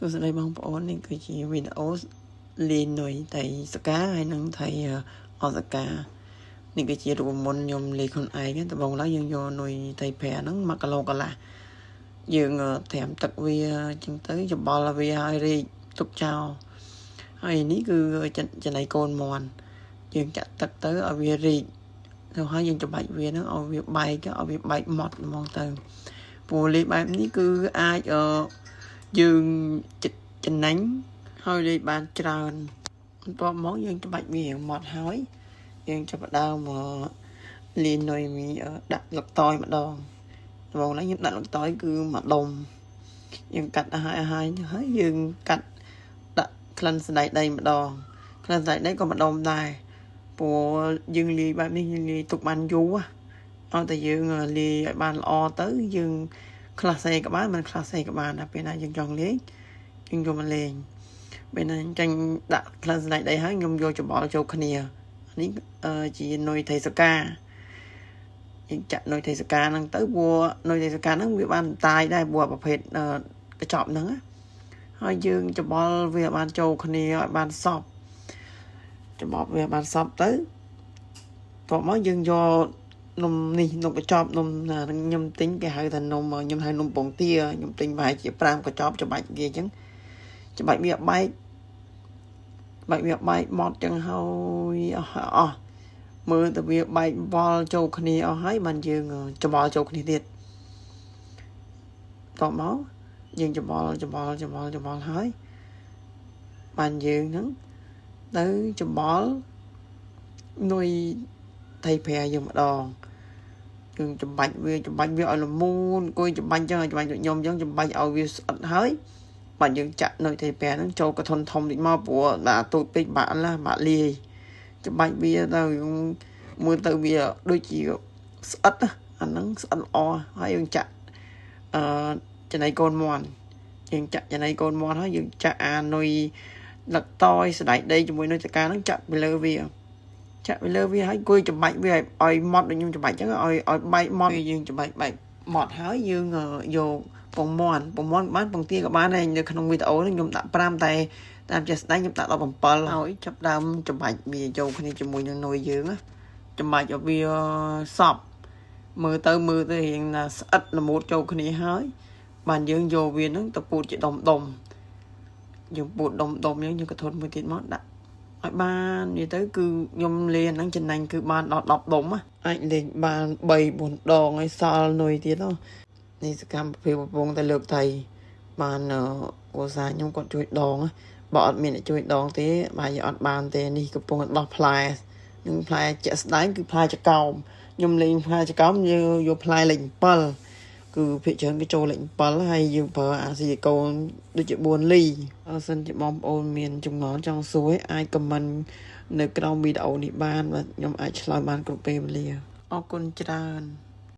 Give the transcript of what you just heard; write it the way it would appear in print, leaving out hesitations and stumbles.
សួស្តីបងប្អូននេះគឺជាវីដេអូលេងនុយថៃសកាហើយនឹងថៃអសកានេះគឺជារូបមន្តខ្ញុំលេងខ្លួនឯងដំបូងឡើយយើងយកនុយថៃប្រាហ្នឹង1គីឡូកន្លះយើងត្រាំទឹកវាអញ្ចឹងទៅច្បល់វាឲ្យរីកទុកចោលហើយនេះគឺចំណៃកូនមន់យើងចាក់ទឹកទៅឲ្យវារីកទៅហើយយើងច្របាច់វាហ្នឹងឲ្យវាបែកម៉ត់ហ្មងទៅព្រោះលេងបែបនេះគឺអាចយើងចំណេញហើយលេងបានច្រើនបន្ទាប់មកយើងច្របាច់វាម៉ត់ហើយយើងចាប់ផ្ដើមលេងនុយមីដាក់លឹកតយម្ដងដំបូងឡើយខ្ញុំដាក់លឹកតយគឺមួយដុំយើងកាត់ហើយយើងកាត់ដាក់ក្លិនសណ្តែកដីម្ដងក្លិនសណ្តែកដីក៏មួយដុំដែរព្រោះយើងលាយបែបនេះយើងលាយទុកបានយូរឲ្យតែយើងលាយឲ្យបានល្អទៅយើងខ្លះសេក៏បានមិនខ្លះសេក៏បានតែពេលណាយើងចង់លេងយើងយកមកលេងពេលណាចាញ់ដាក់ក្លិនសណ្តែកដីហើយខ្ញុំយកច្បល់ចូលគ្នានេះជានុយថៃសកាយើងចាក់នុយថៃសកាហ្នឹងទៅព្រោះនុយថៃសកាហ្នឹងវាបានតាយដែរព្រោះប្រភេទកញ្ចប់ហ្នឹងហើយយើងច្បល់វាបានចូលគ្នាឲ្យបានសពច្បល់វាបានសពទៅតោះមកយើងយកនំនេះនំកញ្ចប់នំខ្ញុំទិញគេហៅថានំខ្ញុំហៅនំពងទាខ្ញុំទិញប្រហែលជា5កញ្ចប់ច្បាច់វាអញ្ចឹងច្បាច់វាបែកម៉ត់ចឹងហើយអស់មើលទៅវាបែកបល់ចូលគ្នាអស់ហើយបានយើងច្បល់ចូលគ្នាទៀតតោះមកយើងច្បល់ហើយបានយើងហ្នឹងទៅច្បល់នុយថៃប្រាយើងម្ដងយើងចំបាច់វាឲ្យល្មូនអង្គុយចំបាច់ចឹងឲ្យចំបាច់ដូចខ្ញុំចឹងចំបាច់ឲ្យវាស្អិតហើយបាទយើងចាក់នុយថៃប្រាហ្នឹងចូលកធុនធំតិចមកព្រោះដាក់ទូចពេកបាក់លាយចំបាច់វាទៅមើលទៅវាដូចជាស្អិតអាហ្នឹងស្អិតល្អហើយយើងចាក់ចំណៃកូនមន់យើងចាក់ចំណៃកូនមន់ហើយយើងចាក់អានុយលឹកតយសណ្តែកដីជាមួយនុយតកាហ្នឹងចាក់ពីលើវាហើយគួយចំបាច់វាឲ្យម៉ត់ដូចខ្ញុំចំបាច់ចឹងឲ្យបែកម៉ត់យើងចំបាច់បែកម៉ត់ហើយយើងយកពងមាន់បានពងទាក៏បានដែរនៅក្នុងវីដេអូនេះខ្ញុំដាក់5តែតាមជាក់ស្ដែងខ្ញុំដាក់17ហើយចាប់ដើមចំបាច់វាចូលគ្នាជាមួយនឹងនុយយើងចំបាច់ឲ្យវាសប់មើលទៅរៀងណាស្អិតល្មួតចូលគ្នាហើយបានយើងយកវានឹងទៅពូតជាដុំយើងពូតដុំយើងក៏ធន់មួយទៀតមកដាក់ឲ្យបាននិយាយទៅគឺខ្ញុំលេងហ្នឹងចំណេញគឺបានដល់10ដុំអាចលេងបាន3-4ដងហើយសល់នុយទៀតនេះសកម្មភាពកំពុងតែលើកថៃបានឧស្សាហ៍ខ្ញុំគាត់ជួយដងបើអត់មានអ្នកជួយដងទេបាទយើងអត់បានទេនេះកំពុងដោះផ្លែនឹងផ្លែជាក់ស្ដែងគឺផ្លែចកោមខ្ញុំលេងផ្លែចកោមយកផ្លែលេខ7គឺភាគច្រើនគេចូលលេខ7ហើយយើងប្រើអាស៊ីកូនដូចជា4លីបើសិនជាបងប្អូនមានចម្ងល់ចង់សួរអាចខមមិននៅក្រោមវីដេអូនេះបានបាទខ្ញុំអាចឆ្លើយបានគ្រប់ពេលវេលាអរគុណច្រើន